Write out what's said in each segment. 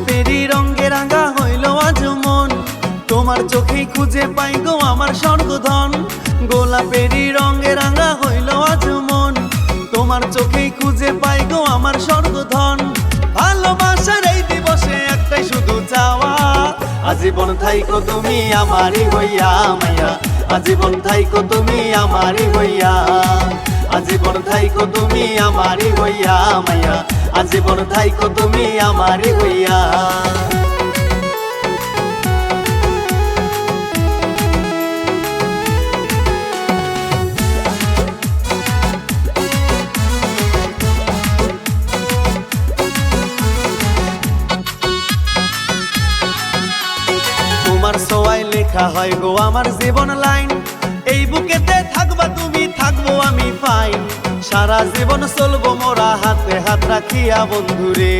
গোলাপেরই রঙে রাঙা হইল আজ মন, তোমার চোখেই খুঁজে পাই গো আমার স্বর্গধন। গোলাপেরই রঙে রাঙা হইল আজ মন, তোমার চোখেই খুঁজে পাই গো আমার স্বর্গধন। ভালোবাসার এই দিবসে একটাই শুধু চাওয়া, আজীবন থাইকো তুমি আমারই হইয়া মাইয়া, আজীবন থাইকো তুমি আমারই হইয়া, আজীবন থাইকো তুমি আমারই হইয়া মাইয়া, আজীবন থাইকো তুমি আমারই হইয়া। তোমার ছোঁয়ায় লেখা হয় গো আমার জীবন লাইন, এই বুকেতে থাকবা তুমি থাকবো আমি ফাইন, সারা জীবন চলবো মোরা হাতে হাত রাখিয়া বন্ধুরে।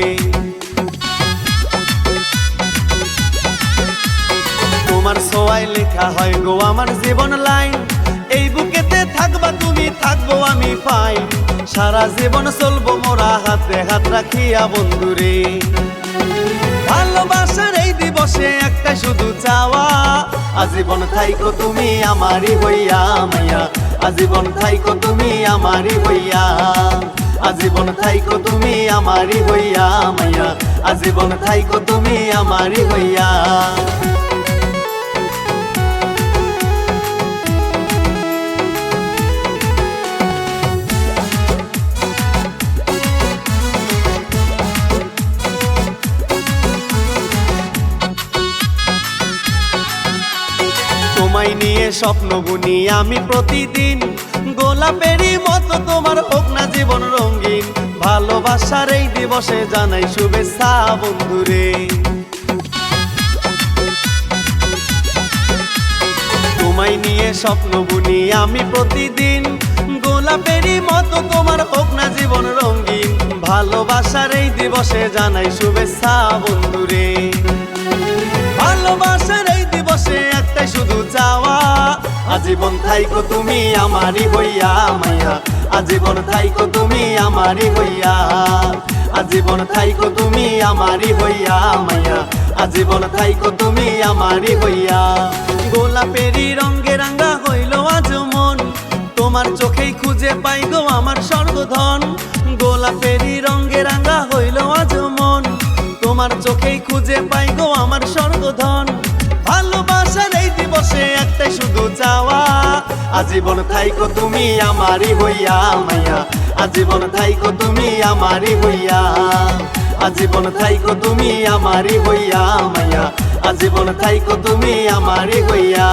তোমার ছোঁয়ায় লেখা হয় গো আমার জীবন লাইন, এই বুকেতে থাকবা তুমি থাকবো আমি ফাইন, সারা জীবন চলবো মোরা হাতে হাত রাখিয়া বন্ধুরে। ভালোবাসার এই দিবসে একটা শুধু চাওয়া, আজীবন থাইকো তুমি আমারই হইয়া মাইয়া, আজীবন থাইকো তুমি আমারই হইয়া, আজীবন থাইকো তুমি আমারই হইয়া মাইয়া, আজীবন থাইকো তুমি আমারই হইয়া। তোমায় নিয়ে স্বপ্ন বুনি আমি প্রতিদিন, গোলাপেরই মতো তোমার হোক না জীবন রঙিন, ভালোবাসার এই দিবসে জানাই শুভেচ্ছা বন্ধুরে। তোমায় নিয়ে স্বপ্ন বুনি আমি প্রতিদিন, গোলাপেরই মতো তোমার হোক না জীবন রঙিন, ভালোবাসার এই দিবসে জানাই শুভেচ্ছা বন্ধুরে। ভালোবাসার এই দিবসে একটাই শুধু চাওয়া, আজীবন থাইকো তুমি আমারই হইয়া মাইয়া, আজীবন থাইকো তুমি আমারই হইয়া, আজীবন থাইকো তুমি আমারই হইয়া মাইয়া, আজীবন থাইকো তুমি আমারই হইয়া। গোলাপেরই রঙে রাঙা হইল আজ মন, তোমার চোখেই খুঁজে পাই গো আমার স্বর্গধন। গোলাপেরই রঙে রাঙা হইল আজ মন, তোমার চোখেই খুঁজে পাই গো আমার স্বর্গধন। ভালোবাসার এই দিবসে একটাই শুধু চাওয়া, আজীবন থাইকো তুমি আমারই হইয়া মাইয়া, আজীবন থাইকো তুমি আমারই হইয়া, আজীবন থাইকো তুমি আমারই হইয়া মাইয়া, আজীবন থাইকো তুমি আমারই হইয়া।